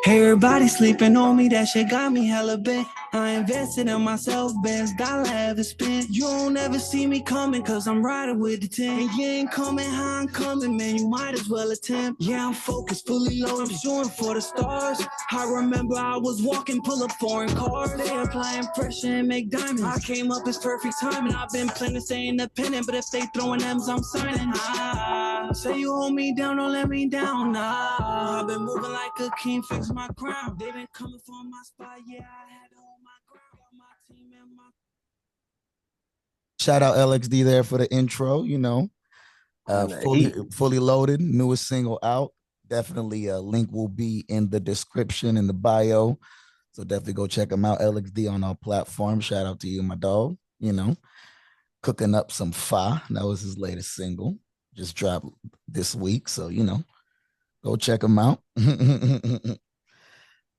Everybody sleeping on me, that shit got me hella bent. I invested in myself, best dollar I ever spent. You don't ever see me coming, cause I'm riding with the 10. And you ain't coming how I'm coming, man, you might as well attempt. Yeah, I'm focused, fully loaded, I'm shooting for the stars. I remember I was walking, pull up foreign cars. They applying pressure and make diamonds. I came up as perfect timing. I've been planning to stay independent, but if they throwing M's, I'm signing. Say you hold me down, don't let me down. I've been moving like a king, fix my crown. They been coming for my spot, yeah, I had to hold my ground. Got my team and my Shout out LXD there for the intro. He Fully loaded, newest single out. Definitely a link will be in the description in the bio. So definitely go check him out. LXD on all platforms. Shout out to you, my dog. Cooking up some fa. That was his latest single. Just dropped this week. So, go check him out.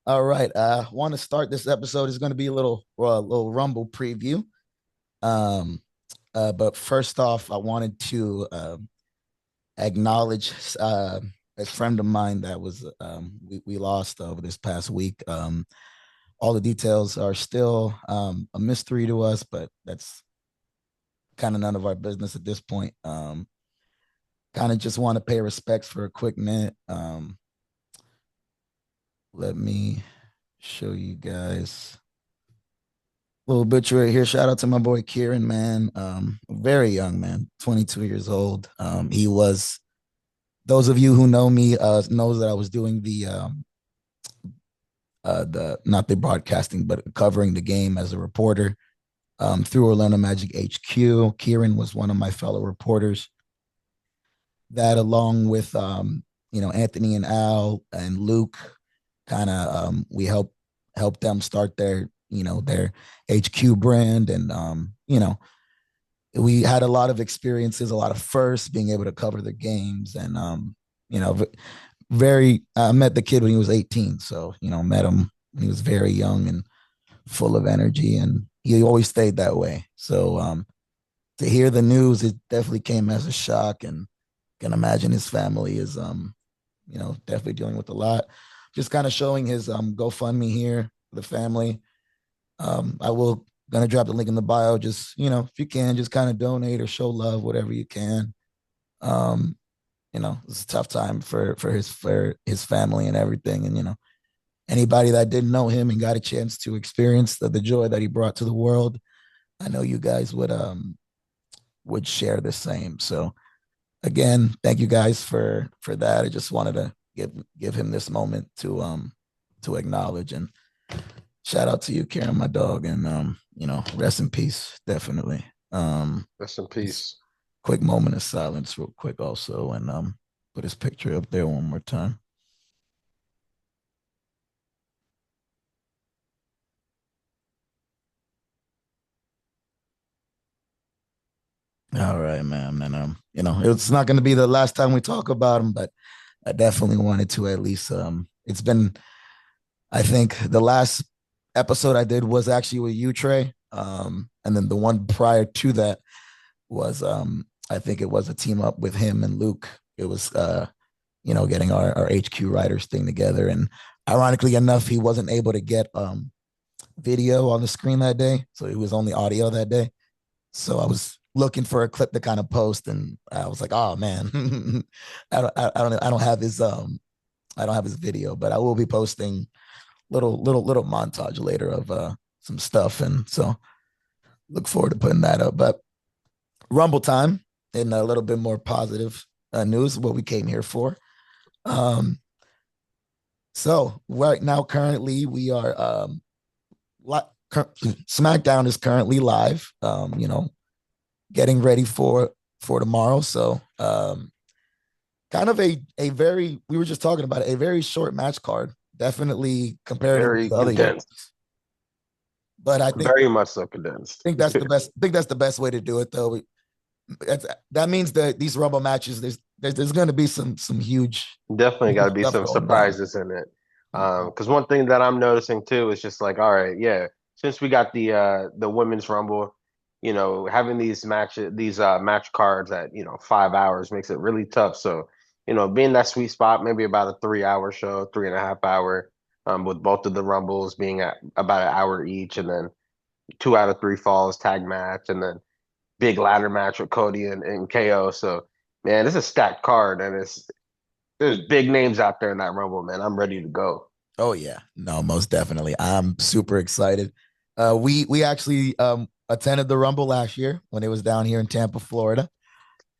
All right. I want to start this episode. It's going to be a little Rumble preview. But first off, I wanted to acknowledge a friend of mine that was we lost over this past week. All the details are still a mystery to us, but that's kind of none of our business at this point. Kind of just want to pay respects for a quick minute. Let me show you guys a little bit right here. Shout out to my boy Kieran, man. Very young man, 22 years old. He was, those of you who know me knows that I was doing the not the broadcasting, but covering the game as a reporter through Orlando Magic HQ. Kieran was one of my fellow reporters. That, along with Anthony and Al and Luke, kind of we helped them start their HQ brand, and we had a lot of experiences, a lot of firsts, being able to cover the games, and I met the kid when he was 18, so met him when he was very young and full of energy, and he always stayed that way. So to hear the news, it definitely came as a shock, and can imagine his family is definitely dealing with a lot. Just kind of showing his GoFundMe here for the family. I will gonna drop the link in the bio. Just if you can, just kind of donate or show love, whatever you can. It's a tough time for his family and everything. And anybody that didn't know him and got a chance to experience the joy that he brought to the world, I know you guys would share the same. So again, thank you guys for that. I just wanted to give him this moment to acknowledge, and shout out to you, Karen, my dog, and rest in peace, definitely. Rest in peace. Quick moment of silence, real quick, also, and put his picture up there one more time. All right, man. And it's not going to be the last time we talk about him, but I definitely wanted to at least. It's been, I think, the last episode I did was actually with you, Trey. And then the one prior to that was, I think it was a team up with him and Luke. It was, getting our HQ writers thing together. And ironically enough, he wasn't able to get video on the screen that day, so it was only audio that day. So I was looking for a clip to kind of post, and I was like, "Oh man, I don't have his video, but I will be posting little montage later of some stuff, and so look forward to putting that up." But Rumble time, in a little bit more positive news, what we came here for. So right now, currently, we are SmackDown is currently live. Getting ready for tomorrow. So kind of a very, we were just talking about it, a very short match card, definitely compared to the other years. But I think very much so condensed. I think that's the best. I think that's the best way to do it, though. That means that these Rumble matches, there's going to be some huge. Definitely got to be some surprises in it. Because one thing that I'm noticing too is just like, all right, yeah, since we got the women's Rumble, having these match cards at 5 hours makes it really tough. So being that sweet spot, maybe about a 3 hour show, 3.5 hour, with both of the Rumbles being at about an hour each, and then 2 out of 3 falls tag match, and then big ladder match with Cody and KO. So man, it's a stacked card, and there's big names out there in that Rumble, man. I'm ready to go. Oh yeah, no, most definitely. I'm super excited. We actually attended the Rumble last year when it was down here in Tampa, Florida.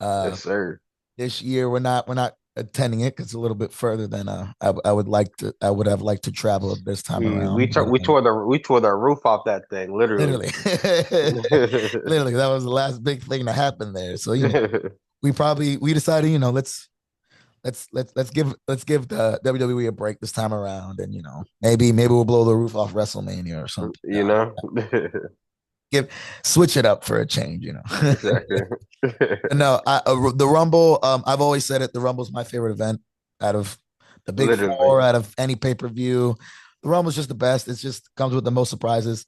Yes, sir. This year we're not attending it because it's a little bit further than I would like to. I would have liked to travel this time We around. But, we tore the roof off that thing, literally. literally, literally, that was the last big thing to happen there. So we decided let's give the WWE a break this time around, and maybe we'll blow the roof off WrestleMania or something. You know, Switch it up for a change. exactly. No, the Rumble. I've always said it. The Rumble is my favorite event out of the Big Literally. Four, out of any pay-per-view. The Rumble is just the best. It just comes with the most surprises.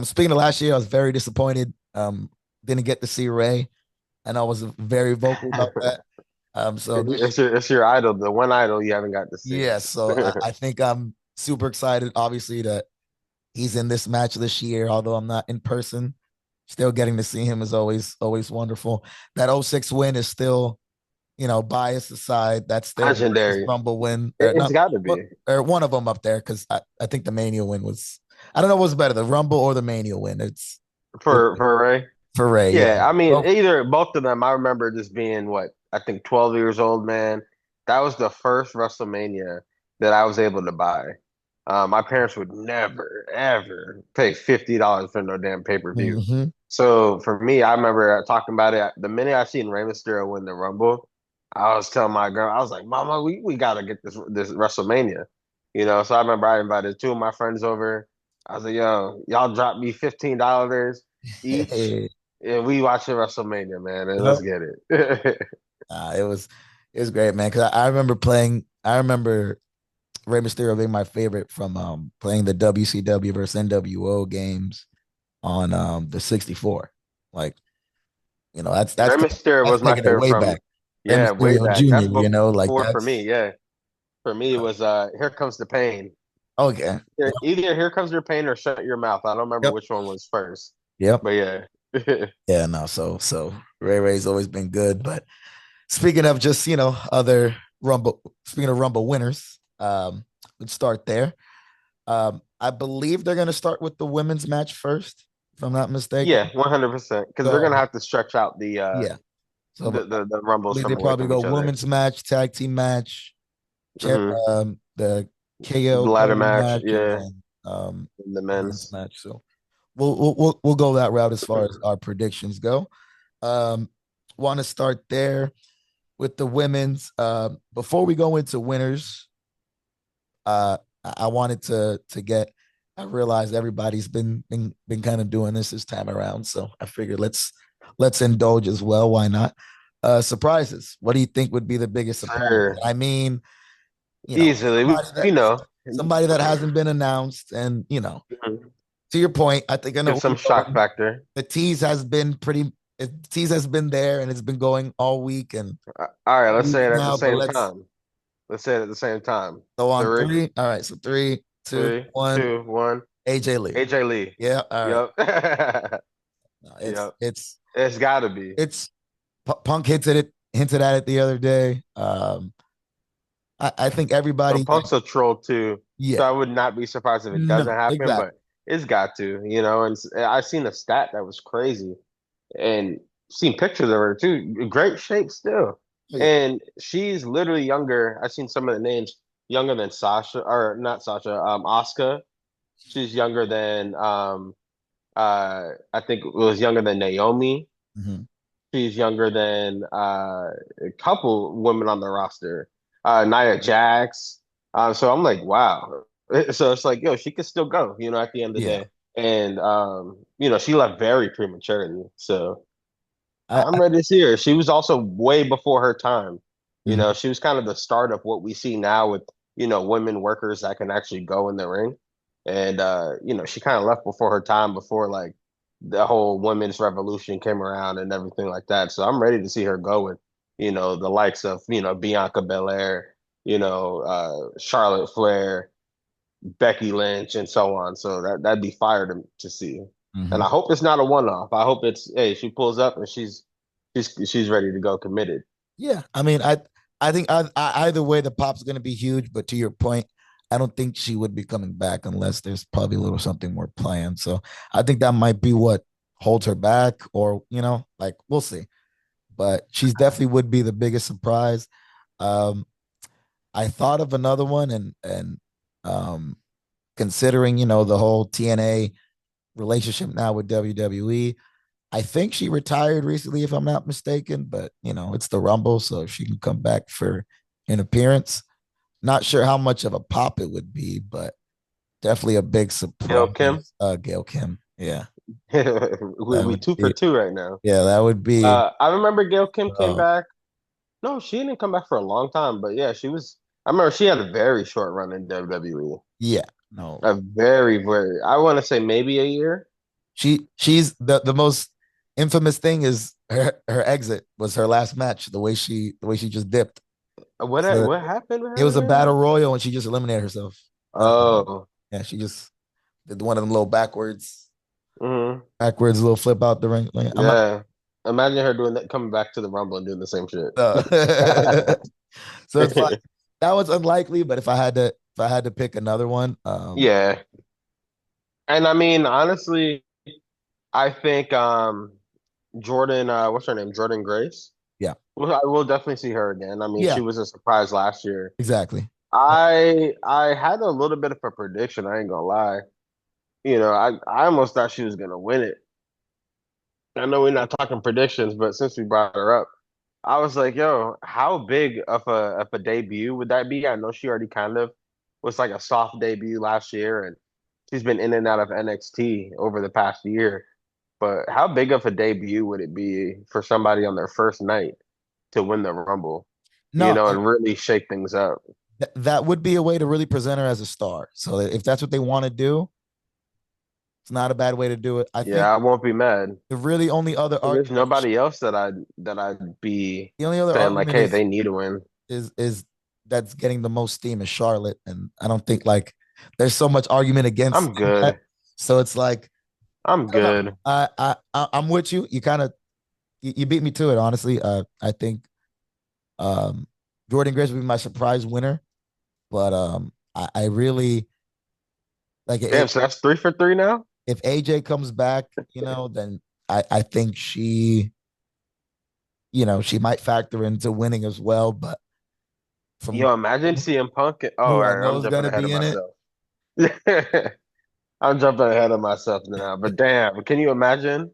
Speaking of last year, I was very disappointed. Didn't get to see Ray, and I was very vocal about that. So it's your idol, the one idol you haven't got to see. yeah, so I think I'm super excited, obviously, that he's in this match this year, although I'm not in person. Still getting to see him is always wonderful. That '06 win is still, bias aside, that's still legendary Rumble win. It's got to be. Or one of them up there, because I think the Mania win was, I don't know what's better, the Rumble or the Mania win. It's for Ray. For Ray, yeah. I mean, either both of them. I remember just being I think 12 years old, man. That was the first WrestleMania that I was able to buy. My parents would never, ever pay $50 for no damn pay-per-view. Mm-hmm. So for me, I remember talking about it. The minute I seen Rey Mysterio win the Rumble, I was telling my girl, I was like, Mama, we gotta get this WrestleMania. So I remember I invited 2 of my friends over. I was like, yo, y'all drop me $15 each, and we watching WrestleMania, man. And let's get it. It was great, man. Because I remember Rey Mysterio being my favorite from playing the WCW versus NWO games on the 64. Like, that's Rey Mysterio was my favorite way back. Yeah, way back. Jr., that's that's for me. Yeah, for me it was Here Comes the Pain. Okay. Either Here Comes Your Pain or Shut Your Mouth. I don't remember which one was first. Yep. But yeah. Yeah, no. So Ray's always been good. But speaking of just other Rumble, speaking of Rumble winners, let's start there. I believe they're gonna start with the women's match first, if I'm not mistaken. Yeah, 100%. Because they're gonna have to stretch out the So the Rumbles. They probably go women's match, tag team match, the KO ladder match, yeah, and the men's match. So we'll go that route as far as our predictions go. Want to start there with the women's. Before we go into winners, I wanted to get. I realized everybody's been kind of doing this time around, so I figured let's indulge as well. Why not? Surprises. What do you think would be the biggest surprise? Sure. I mean, easily, somebody that hasn't been announced, and to your point, I think I know some shock factor. The tease has been there, and it's been going all week. And all right, let's say it at the same time. Let's say it at the same time. So on three. All right, so 3, 2, 1. 2, 1. AJ Lee. AJ Lee. Yeah. All right. Yep. No, it's got to be. It's Punk hinted at it the other day. I think everybody. Punk's a troll too. Yeah. So I would not be surprised if it doesn't happen, but it's got to. And I've seen a stat that was crazy, and seen pictures of her too. Great shape still. Yeah. And she's literally younger. I've seen some of the names younger than Sasha, or not Sasha, Asuka. She's younger than I think it was younger than Naomi. Mm-hmm. She's younger than a couple women on the roster. Nia Jax. So I'm like, wow. So it's like, yo, she could still go, at the end of the day. And she left very prematurely. So I'm ready to see her. She was also way before her time. Mm-hmm. She was kind of the start of what we see now with, women workers that can actually go in the ring. And she kind of left before her time, before like the whole women's revolution came around and everything like that. So I'm ready to see her go with, the likes of, Bianca Belair, Charlotte Flair, Becky Lynch and so on. So that'd be fire to see. And Mm-hmm. I hope it's not a one off. I hope it's hey, she pulls up and she's ready to go committed. Yeah, I mean, I think either way, the pop's going to be huge. But to your point, I don't think she would be coming back unless there's probably a little something more planned. So I think that might be what holds her back, or like we'll see. But she's definitely would be the biggest surprise. Um, I thought of another one, and um, considering the whole TNA relationship now with WWE. I think she retired recently, if I'm not mistaken, but it's the Rumble, so she can come back for an appearance. Not sure how much of a pop it would be, but definitely a big Gail Kim, surprise. Gail Kim, yeah, we two for be, two right now. yeah, that would be. I remember Gail Kim came Uh, back. No, she didn't come back for a long time, but yeah, she was. I remember she had a very short run in WWE. yeah, no, A very, very. I want to say maybe a year. she's the most infamous thing is her exit was her last match. The way she just dipped. So What happened with it her was a again? battle royal, and she just eliminated herself. Oh, Yeah, she just did one of them little hmm backwards little flip out the ring. Like, I'm not. yeah. Imagine her doing that, coming back to the Rumble and doing the same shit. So it's like that was unlikely, but if I had to pick another one, Yeah, and I mean, honestly, I think Jordan, what's her name? Jordan Grace. yeah, Well, I will definitely see her again. I mean, yeah, she was a surprise last year. exactly. I had a little bit of a prediction, I ain't gonna lie. I almost thought she was gonna win it. I know we're not talking predictions, but since we brought her up, I was like, yo, how big of a debut would that be? I know she already kind of was like a soft debut last year, and she's been in and out of NXT over the past year. But how big of a debut would it be for somebody on their first night to win the Rumble, No, and really shake things up? that would be a way to really present her as a star. So if that's what they want to do, it's not a bad way to do it. I think Yeah, I won't be mad. the really only other There's argument, nobody else that I'd be the only other saying like, argument hey, is they need to win. is that's getting the most steam is Charlotte, and I don't think like there's so much argument against I'm that. good. So it's like I'm I don't know. good. I'm with you. You kind of you beat me to it, honestly. I think um Jordan Grace would be my surprise winner, but I really like Damn, it. so that's 3 for 3 now? If AJ comes back, then I think she might factor into winning as well. But from Yo, imagine CM Punk. Oh, all who I right, know I'm is jumping gonna ahead be of in it, myself. I'm jumping ahead of myself now. But damn, can you imagine?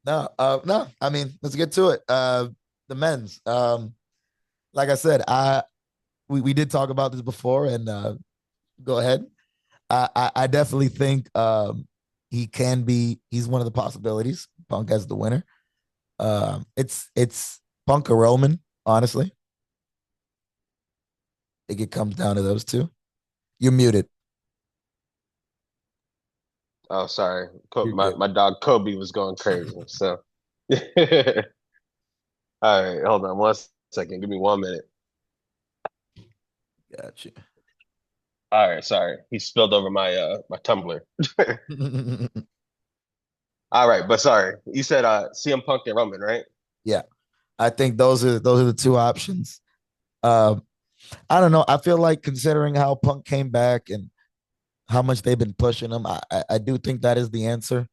no. I mean, let's get to it. The men's. Like I said, we did talk about this before, and go ahead. I definitely think he's one of the possibilities. Punk as the winner. It's Punk or Roman, honestly. I think it comes down to those two. You're muted. Oh, sorry. You're My good. my dog Kobe was going crazy. So, all right, hold on 1 second. Give me 1 minute. Gotcha. All right, sorry. He spilled over my tumbler. All right, but sorry. You said CM Punk and Roman, right? Yeah, I think those are the two options. Um, I don't know. I feel like considering how Punk came back and how much they've been pushing him, I do think that is the answer.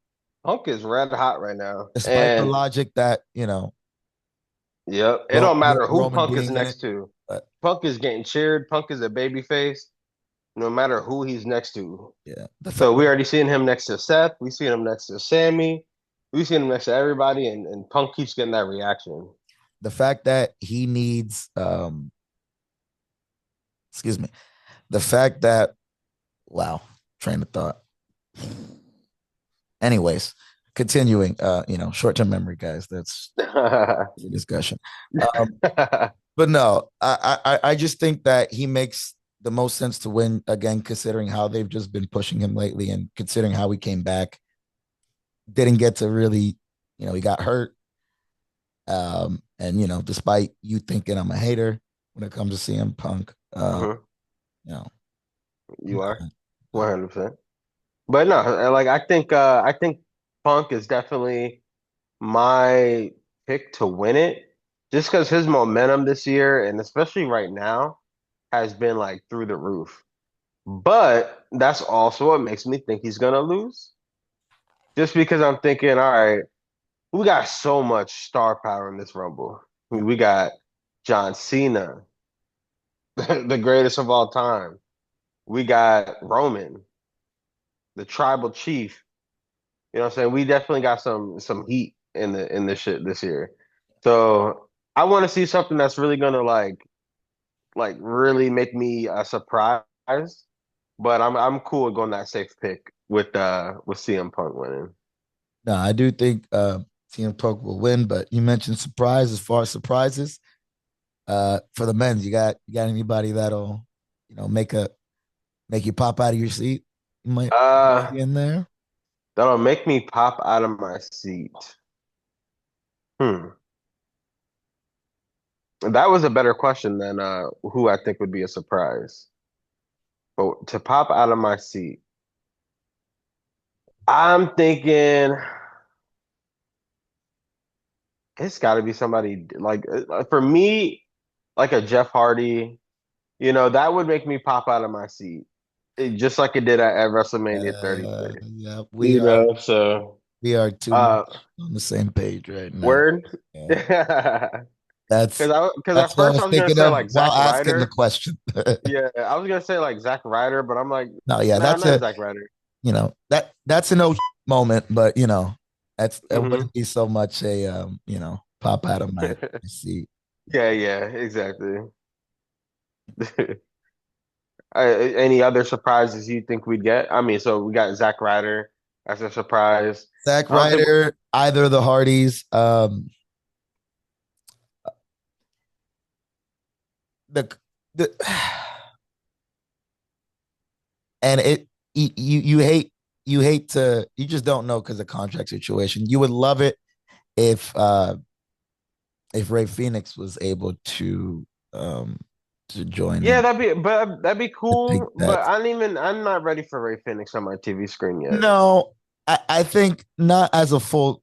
Punk is red hot right now. Despite the And logic that yep, it don't matter who Roman Punk is being in it, next to. but Punk is getting cheered. Punk is a baby face, no matter who he's next to. yeah, So we already seen him next to Seth. We seen him next to Sammy. We seen him next to everybody, and Punk keeps getting that reaction. the fact that he needs excuse me, the fact that wow, train of thought. Anyways, continuing, short-term memory, guys. That's the discussion. Um, but no, I just think that he makes the most sense to win again, considering how they've just been pushing him lately, and considering how he came back, didn't get to really, he got hurt. And despite you thinking I'm a hater when it comes to CM Punk, Mhm. you know, You are 100%. But no, like I think Punk is definitely my pick to win it, just because his momentum this year and especially right now has been like through the roof. But that's also what makes me think he's gonna lose. Just because I'm thinking, all right, we got so much star power in this Rumble. I mean, we got John Cena, the greatest of all time. We got Roman, the tribal chief. You know what I'm saying? We definitely got some heat in this shit this year. So I want to see something that's really gonna like really make me surprised. But I'm cool with going that safe pick with CM Punk winning. No, I do think CM Punk will win, but you mentioned surprise. As far as surprises, for the men's, you got anybody that'll make you pop out of your seat? You might be in there. That'll make me pop out of my seat. Hmm. That was a better question than who I think would be a surprise. But to pop out of my seat, I'm thinking it's got to be somebody like for me, like a Jeff Hardy. You know, that would make me pop out of my seat, just like it did at WrestleMania 33. Yeah, You know, so we are too uh, much on the same page right now. word. Yeah. Because at That's what I first was I was gonna thinking say of like while Zack asking the Ryder. question. Yeah, I was gonna say like Zack Ryder, but I'm like, No, yeah, nah, that's not a Zack Ryder. that's an moment, but it Hmm. wouldn't be so much a pop out of my seat. Yeah, yeah, exactly. Any other surprises you think we'd get? I mean, so we got Zack Ryder as a surprise. Zack I don't think. Ryder, either of the Hardys, the the and you hate to you just don't know because of contract situation. You would love it if Ray Phoenix was able to join Yeah, in. that'd be I think cool. But that I'm not ready for Ray Phoenix on my TV screen yet. no, I think not as a full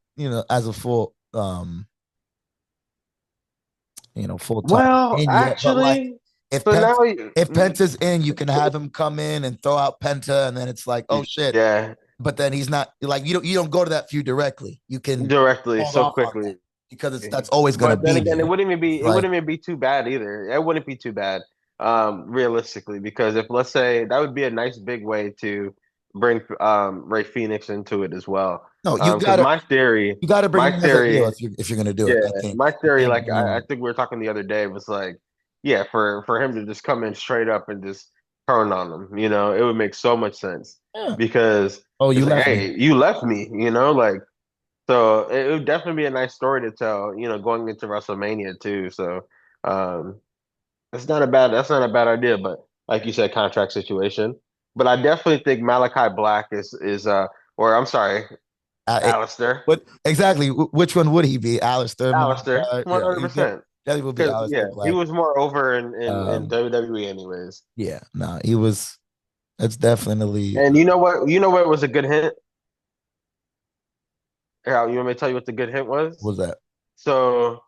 full time Well, in yet, but like actually, if so Pent now, if Penta's in, you can have him come in and throw out Penta, and then it's like, oh shit. yeah, But then he's not like you don't go to that feud directly. You can directly hold so off on that quickly. because that's always gonna But then be again, there. It's it like, wouldn't even be too bad either. It wouldn't be too bad, realistically, because if let's say that would be a nice big way to bring Ray Phoenix into it as well. no, Because you gotta bring my him as a heel theory, if you're gonna do it. yeah, I think my you theory, can't like bring I him. think we were talking the other day, was like, yeah, for him to just come in straight up and just turn on them, it would make so much sense Yeah. because Oh, you it's like, left me. hey, you left me, like. So it would definitely be a nice story to tell, going into WrestleMania too. So um that's not a bad idea, but like you said, contract situation. But I definitely think Malachi Black is or I'm sorry, Alistair. What exactly? Which one would he be? Alistair, Alistair, Yeah, he 100%. definitely would be Because Alistair yeah, he Black. was more over in Um, WWE anyways. yeah, no, he was. That's definitely And you know what? You know what was a good hint? Here, you want me to tell you what the good hint was? was that? So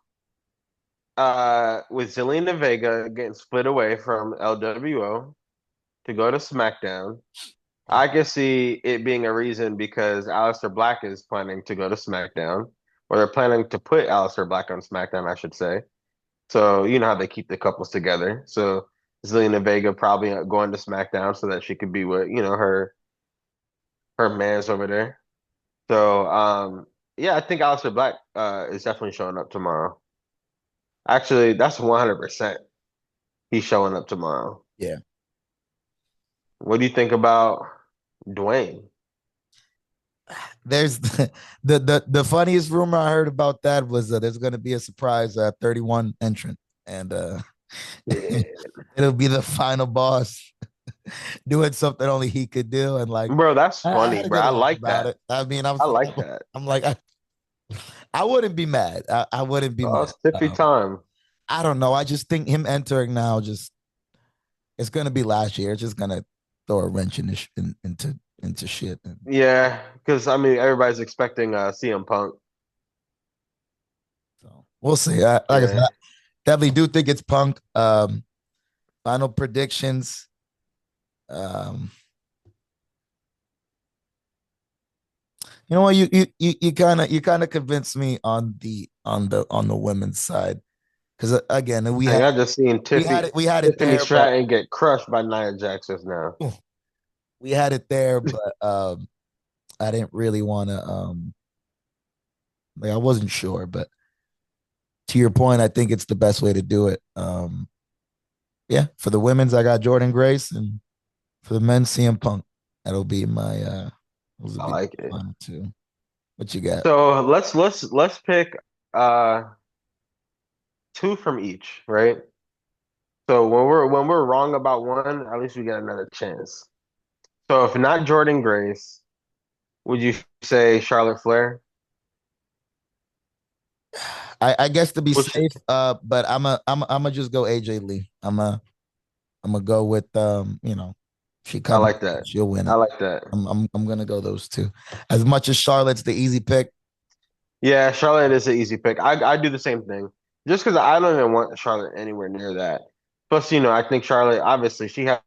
with Zelina Vega getting split away from LWO to go to SmackDown, I can see it being a reason because Aleister Black is planning to go to SmackDown, or they're planning to put Aleister Black on SmackDown, I should say. So you know how they keep the couples together. So Zelina Vega probably going to SmackDown so that she could be with her man's over there. So yeah, I think Aleister Black is definitely showing up tomorrow. Actually, that's 100%. He's showing up tomorrow. Yeah. What do you think about Dwayne? There's the funniest rumor I heard about that was there's going to be a surprise 31 entrant, and Yeah. it'll be the final boss doing something only he could do, and like Bro, that's I funny, had a bro. good I laugh like about that. it. I mean, I like that. I'm like I wouldn't be mad. I wouldn't be Oh, mad. it's Tiffy time. I don't know. I just think him entering now just it's going to be last year. It's just going to throw a wrench into shit. Yeah, because I mean everybody's expecting CM Punk. So we'll see. Like I said, Yeah. I definitely do think it's Punk. Final predictions. Um, you know what? You kind of convinced me on the women's side because again I just seen we had it Tiffany there, but Stratton get crushed by Nia Jax just now. we had it there, but I didn't really want to like I wasn't sure, but to your point, I think it's the best way to do it. Yeah, for the women's, I got Jordan Grace, and for the men's, CM Punk. That'll be my those will I be like it. my final two. What you got? So let's pick uh two from each, right? So when we're wrong about one, at least we get another chance. So if not Jordan Grace, would you say Charlotte Flair? I guess to be Which safe, but I'm a just go AJ Lee. I'm gonna go with she I comes, like that. she'll win I it. like that. I'm gonna go those two. As much as Charlotte's the easy pick, Yeah, Charlotte is an easy pick. I do the same thing. Just because I don't even want Charlotte anywhere near that. Plus, I think Charlotte, obviously, she has